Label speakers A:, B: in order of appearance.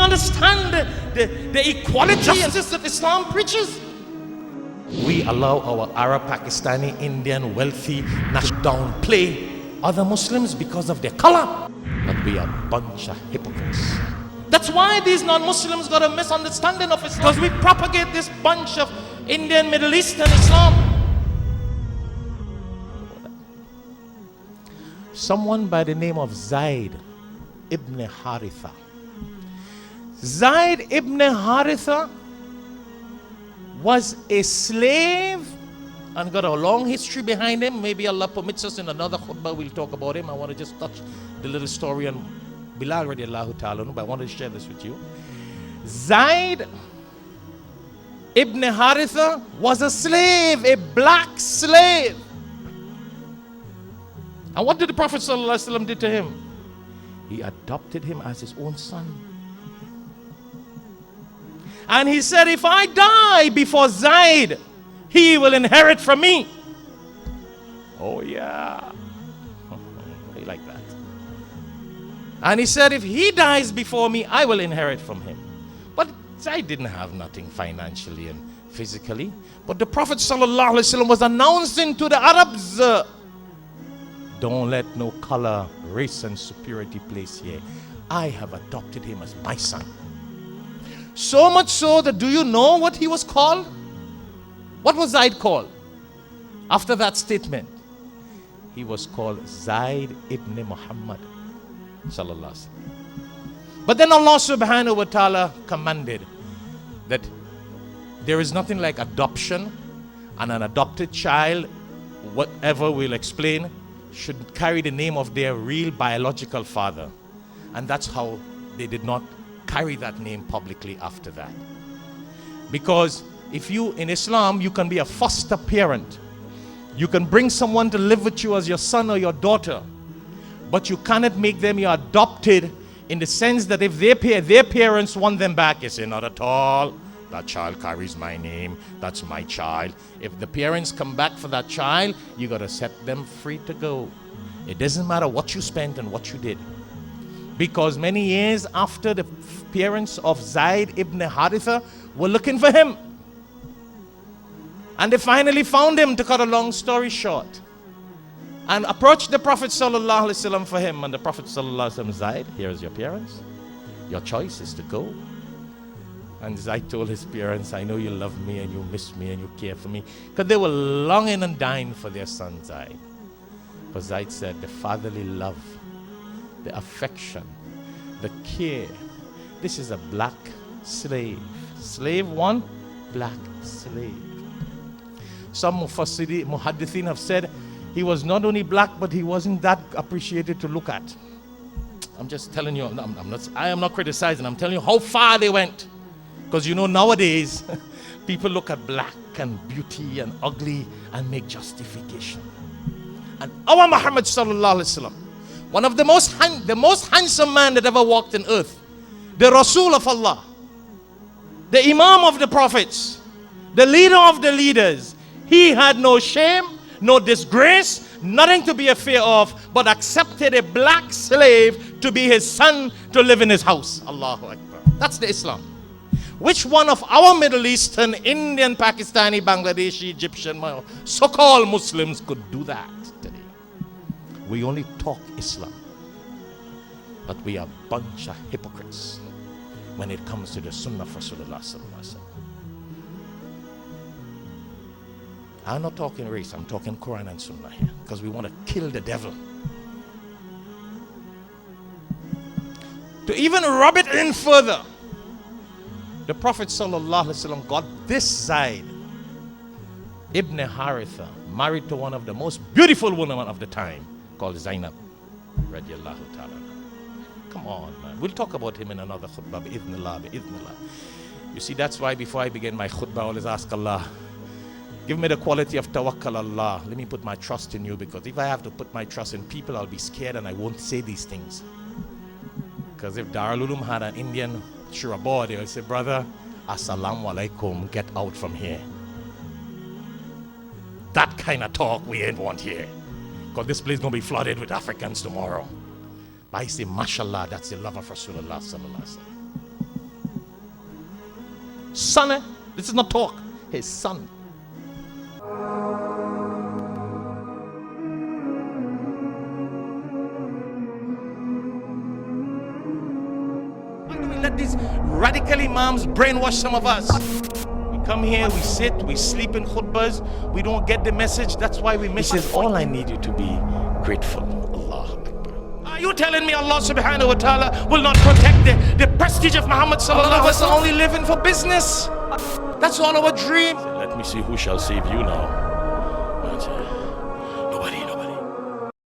A: understand the equality, justice that Islam preaches. We allow our Arab, Pakistani, Indian, wealthy, downplay other Muslims because of their color. But we are a bunch of hypocrites. That's why these non-Muslims got a misunderstanding of Islam. Because we propagate this bunch of Indian, Middle Eastern Islam. Someone by the name of Zayd ibn Harithah. Zayd ibn Harithah was a slave and got a long history behind him. Maybe Allah permits us in another khutbah we'll talk about him. I want to just touch the little story on Bilal radiallahu ta'ala, but I want to share this with you. Zayd ibn Harithah was a slave, a black slave. And what did the Prophet ﷺ do to him? He adopted him as his own son. And he said, if I die before Zayd, he will inherit from me. Oh yeah. He like that. And he said, if he dies before me, I will inherit from him. But Zayd didn't have nothing financially and physically. But the Prophet ﷺ was announcing to the Arabs, don't let no color, race and superiority place here. I have adopted him as my son. So much so that, do you know what he was called? What was Zayd called after that statement? He was called Zayd ibn Muhammad sallallahu alaihi wasallam. But then Allah subhanahu wa ta'ala commanded that there is nothing like adoption, and an adopted child, whatever we'll explain, should carry the name of their real biological father. And that's how they did not carry that name publicly after that. Because if you, in Islam, you can be a foster parent. You can bring someone to live with you as your son or your daughter, but you cannot make them your adopted, in the sense that if their parents want them back, you say, not at all. That child carries my name. That's my child. If the parents come back for that child, you got to set them free to go. It doesn't matter what you spent and what you did. Because many years after, the parents of Zayd ibn Harithah were looking for him. And they finally found him, to cut a long story short, and approached the Prophet sallallahu alaihi wasallam for him. And the Prophet sallallahu alaihi wasallam, Zayd, here's your parents. Your choice is to go. And Zayd told his parents, I know you love me and you miss me and you care for me, because they were longing and dying for their son Zayd. But Zayd said, the fatherly love, the affection, the care. This is a black slave. Slave one, black slave. Some muhaddithin have said he was not only black, but he wasn't that appreciated to look at. I'm just telling you, I am not criticizing, I'm telling you how far they went. Because you know, nowadays, people look at black and beauty and ugly and make justification. And our Muhammad sallallahu alaihi wasallam, one of the most handsome man that ever walked in earth, the Rasul of Allah, the Imam of the prophets, the leader of the leaders, he had no shame, no disgrace, nothing to be afraid of, but accepted a black slave to be his son, to live in his house. Allahu Akbar. That's the Islam. Which one of our Middle Eastern, Indian, Pakistani, Bangladeshi, Egyptian, so-called Muslims could do that today? We only talk Islam, but we are a bunch of hypocrites when it comes to the Sunnah of Rasulullah sallallahu alaihi wasallam. I'm not talking race, I'm talking Quran and Sunnah here, because we want to kill the devil. To even rub it in further, the Prophet ﷺ got this Zayd ibn Harithah married to one of the most beautiful women of the time, called Zainab radiallahu ta'ala. Come on, man. We'll talk about him in another khutbah, bi'idhnillah, bi'idhnillah. You see, that's why before I begin my khutbah, I always ask Allah, give me the quality of tawakkal Allah. Let me put my trust in you, because if I have to put my trust in people, I'll be scared and I won't say these things. Because if Darul Uloom had an Indian Shurabah, they would say, brother, assalamu alaikum, get out from here. That kind of talk we ain't want here. Because this place is going to be flooded with Africans tomorrow. But I say, mashallah, that's the love of Rasulullah sallallahu alaihi wasallam. Son, this is not talk. His son. Why do we let these radical imams brainwash some of us? We come here, we sit, we sleep in khutbahs, we don't get the message. That's why we miss it. He says, all I need you to be grateful. Allah Akbar. Are you telling me Allah subhanahu wa ta'ala will not protect the prestige of Muhammad sallallahu alaihi wasallam? Only living for business. That's all our dream. Let me see who shall save you now.